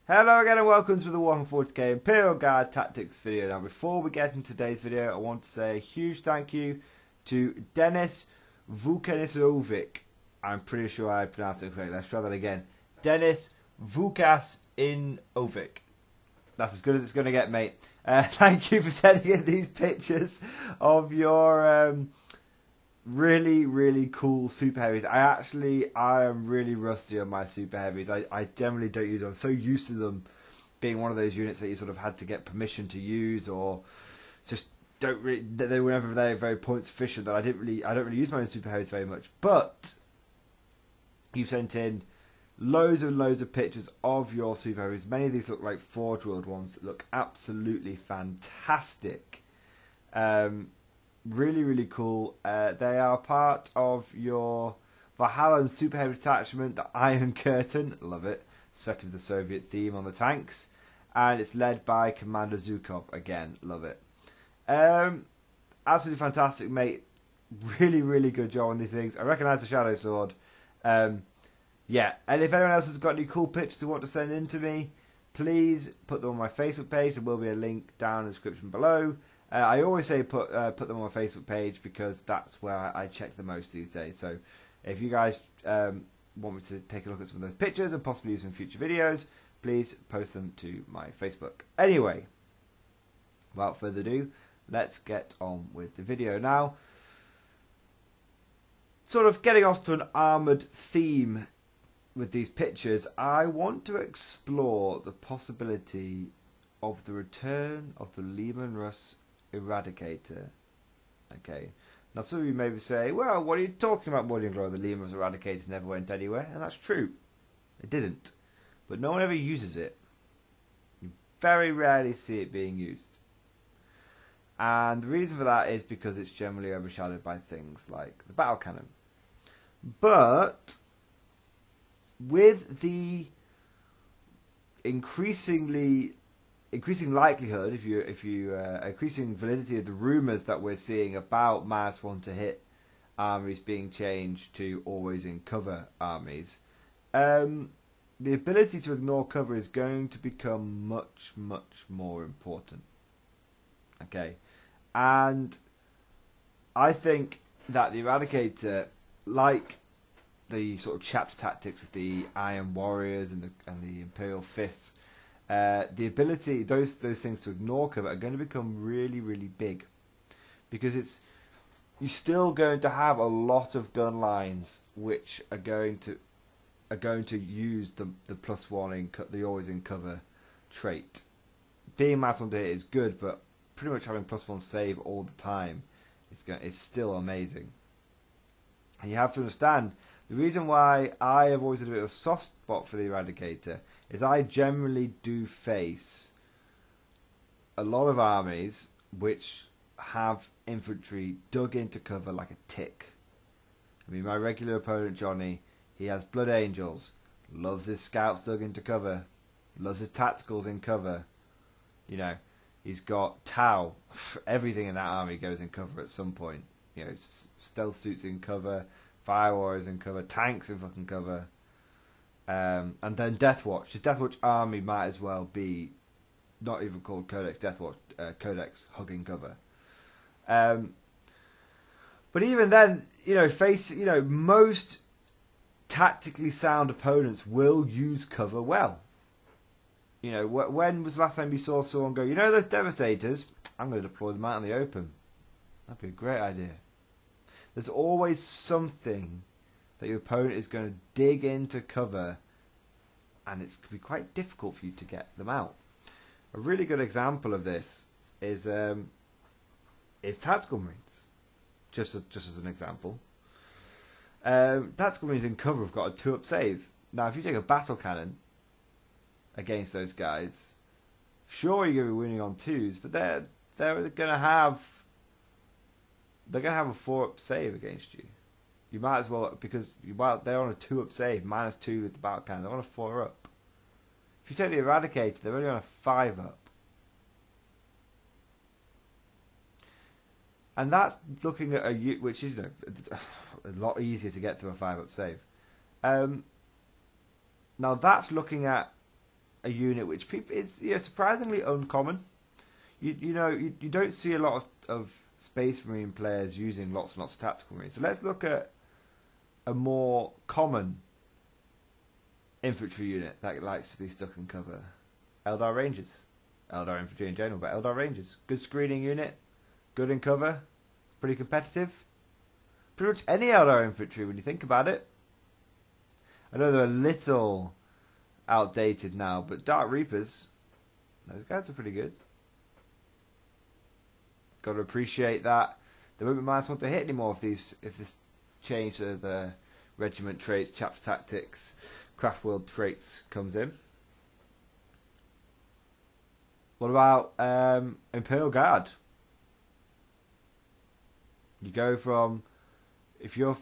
Hello again and welcome to the Warhammer 40k Imperial Guard Tactics video. Now before we get into today's video, I want to say a huge thank you to Dennis Vukasinovic. I'm pretty sure I pronounced it correctly. Let's try that again. Dennis Vukasinovic. That's as good as it's going to get, mate. Thank you for sending in these pictures of your really cool super heavies. I am really rusty on my super heavies. I generally don't use them. I'm so used to them being one of those units that you sort of had to get permission to use, or just don't really, they were never very point sufficient that I don't really use my own super heavies very much. But you've sent in loads and loads of pictures of your super heavies. Many of these look like Forge World ones that look absolutely fantastic. Really cool. They are part of your Valhalla Super Heavy Detachment, the Iron Curtain. Love it. Especially with the Soviet theme on the tanks. And it's led by Commander Zhukov. Again, love it. Absolutely fantastic, mate. Really good job on these things. I recognise the Shadow Sword. Yeah, and if anyone else has got any cool pictures they want to send in to me, please put them on my Facebook page. There will be a link down in the description below. I always say put them on my Facebook page because that's where I check the most these days. So if you guys want me to take a look at some of those pictures and possibly use them in future videos, please post them to my Facebook. Anyway, without further ado, let's get on with the video now. Sort of getting off to an armoured theme with these pictures, I want to explore the possibility of the return of the Leman Russ Eradicator. Okay, now some of you maybe say, well, what are you talking about, Mordian? The Leman Russ Eradicator never went anywhere, and that's true. It didn't. But no one ever uses it. You very rarely see it being used. And the reason for that is because it's generally overshadowed by things like the battle cannon. But with the increasing likelihood, increasing validity of the rumours that we're seeing about -1 to hit armies being changed to always in cover armies, the ability to ignore cover is going to become much more important. Okay, and I think that the Eradicator, like the sort of chapter tactics of the Iron Warriors and the Imperial Fists, the ability, those things to ignore cover are going to become really big, because you're still going to have a lot of gun lines which are going to use the +1 the always in cover trait. Being -1 to hit is good, but pretty much having +1 save all the time it's still amazing. And you have to understand, the reason why I have always had a bit of a soft spot for the Eradicator is I generally do face a lot of armies which have infantry dug into cover like a tick. I mean, my regular opponent, Johnny, he has Blood Angels, loves his scouts dug into cover, loves his tacticals in cover. You know, he's got Tau. Everything in that army goes in cover at some point. You know, stealth suits in cover, Fire Warriors in cover, tanks in fucking cover, and then Deathwatch. The Deathwatch army might as well be not even called Codex Deathwatch, Codex hugging cover. But even then, most tactically sound opponents will use cover well. You know, when was the last time you saw someone go, those Devastators, I'm going to deploy them out in the open? That'd be a great idea. There's always something that your opponent is going to dig into cover, and it's going to be quite difficult for you to get them out. A really good example of this is Tactical Marines, just as an example. Tactical Marines in cover have got a 2-up save. Now, if you take a battle cannon against those guys, sure, you're going to be winning on 2s, but they're going to have a 4-up save against you. You might as well, because they're on a 2-up save, -2 with the battle cannon. They're on a 4-up. If you take the Eradicator, they're only on a 5-up. And that's looking at which is a lot easier to get through a 5-up save. Now that's looking at a unit which people is surprisingly uncommon. You don't see a lot of Space Marine players using lots and lots of tactical marines. So let's look at a more common infantry unit that likes to be stuck in cover. Eldar Rangers. Eldar Infantry in general, but Eldar Rangers. Good screening unit, good in cover, pretty competitive. Pretty much any Eldar Infantry when you think about it. I know they're a little outdated now, but Dark Reapers, those guys are pretty good. Got to appreciate that they won't be -1 to hit anymore if this change to the regiment traits, chapter tactics, craft world traits comes in. What about Imperial Guard? You go from if you're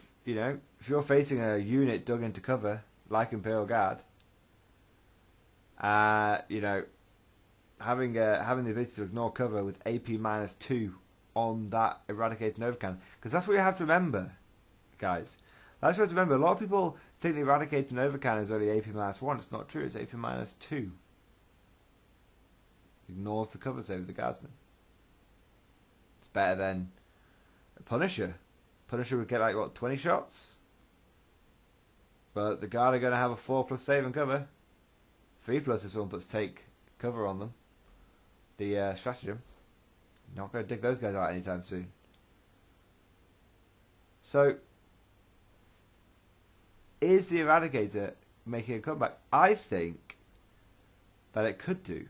facing a unit dug into cover like Imperial Guard, having the ability to ignore cover with AP -2 on that Eradicator and Overcannon, because that's what you have to remember, guys. That's what you have to remember. A lot of people think the Eradicator and Overcannon is only AP -1. It's not true. It's AP -2. Ignores the cover save of the Guardsman. It's better than a Punisher. Punisher would get 20 shots, but the Guard are going to have a 4+ save and cover. 3+ if someone puts take cover on them. The stratagem. Not going to dig those guys out anytime soon. So, is the Eradicator making a comeback? I think that it could do.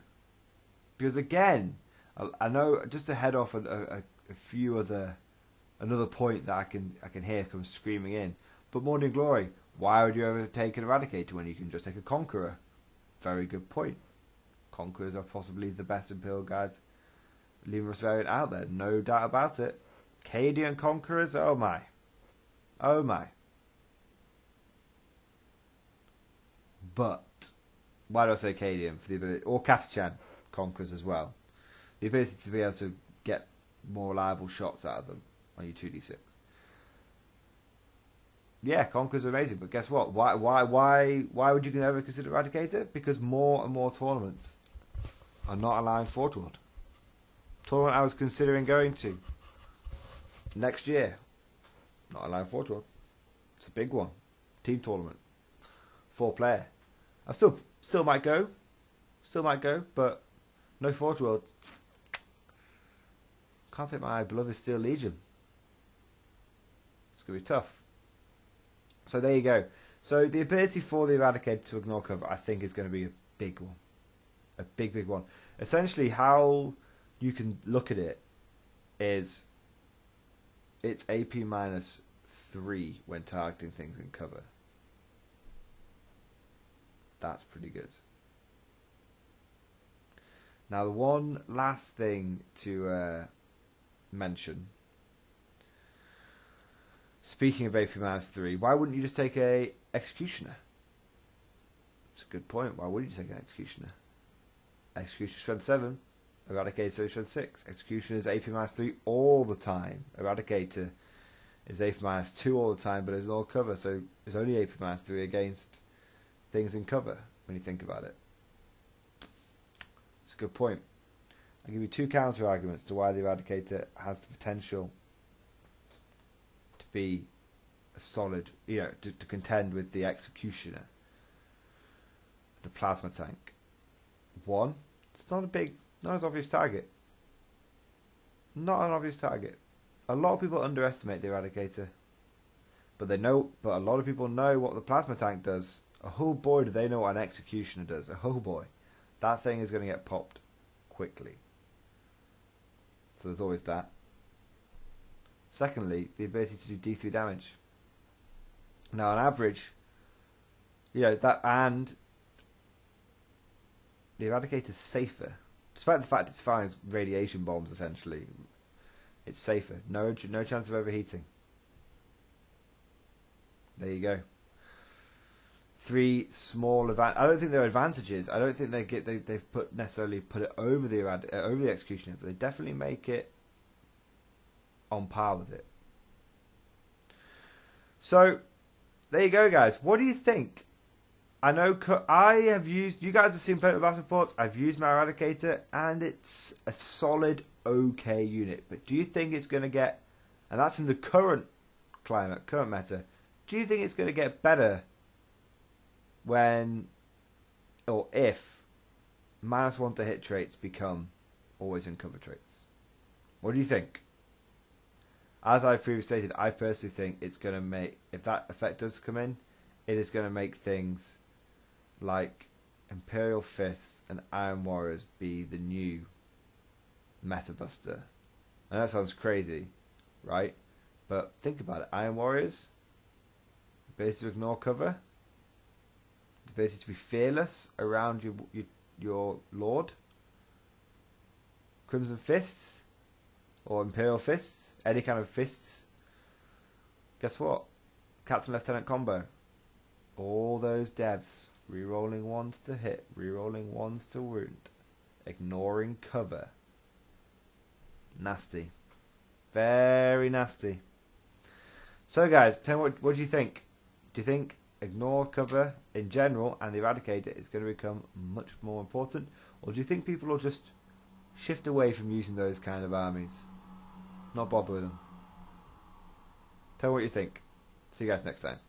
Because again, I know, just to head off a few another point that I can hear come screaming in. But Mordian Glory, why would you ever take an Eradicator when you can just take a Conqueror? Very good point. Conquerors are possibly the best Imperial Guard Leman Russ variant out there, no doubt about it. Cadian Conquerors, oh my. Oh my. But, why do I say Cadian? For the ability, or Catachan Conquerors as well. The ability to be able to get more reliable shots out of them on your 2d6. Yeah, Conquerors are amazing, but guess what? Why would you ever consider Eradicator? Because more and more tournaments are not allowing Forge World. Tournament I was considering going to next year, not allowing Forge World. It's a big one. Team tournament. 4-player. I still might go. But no Forge World. Can't take my beloved Steel Legion. It's going to be tough. So there you go. So the ability for the Eradicator to ignore cover, I think, is going to be a big one. A big one. Essentially, how you can look at it is it's AP -3 when targeting things in cover. That's pretty good. Now, the one last thing to mention. Speaking of AP -3, why wouldn't you just take a Executioner? It's a good point. Why wouldn't you take an Executioner? Executioner strength 7, Eradicator strength 6. Executioner is AP -3 all the time. Eradicator is AP -2 all the time, but it's all cover, so it's only AP -3 against things in cover when you think about it. It's a good point. I'll give you 2 counter arguments to why the Eradicator has the potential to be a solid, to contend with the Executioner, the Plasma Tank. 1, it's not as obvious target. Not an obvious target. A lot of people underestimate the Eradicator, but a lot of people know what the Plasma Tank does. Oh boy, do they know what an Executioner does. Oh boy, that thing is going to get popped quickly. So there's always that. Secondly, the ability to do D3 damage. Now, on average, that, and the Eradicator's safer. Despite the fact it's firing radiation bombs, essentially, it's safer. No chance of overheating. There you go. 3 small advantages. I don't think they're advantages. I don't think they've necessarily put it over the Executioner, but they definitely make it on par with it. So there you go, guys. What do you think I know I have used. You guys have seen plenty of battle reports. I've used my Eradicator, and it's a solid, okay unit. But do you think it's going to get? And that's in the current climate, current meta. Do you think it's going to get better when, or if, -1 to hit traits become always in cover traits? What do you think? As I previously stated, I personally think it's going to make, if that effect does come in, it is going to make things like Imperial Fists and Iron Warriors be the new meta buster. And that sounds crazy, right? But think about it. Iron Warriors, ability to ignore cover, ability to be fearless around your lord. Crimson Fists, or Imperial Fists, any kind of fists. Guess what? Captain Lieutenant combo. All those devs, rerolling 1s to hit, rerolling 1s to wound, ignoring cover. Nasty. Very nasty. So guys, tell me what do you think? Do you think ignore cover in general and the Eradicator is going to become much more important? Or do you think people will just shift away from using those kind of armies? Not bother with them. Tell me what you think. See you guys next time.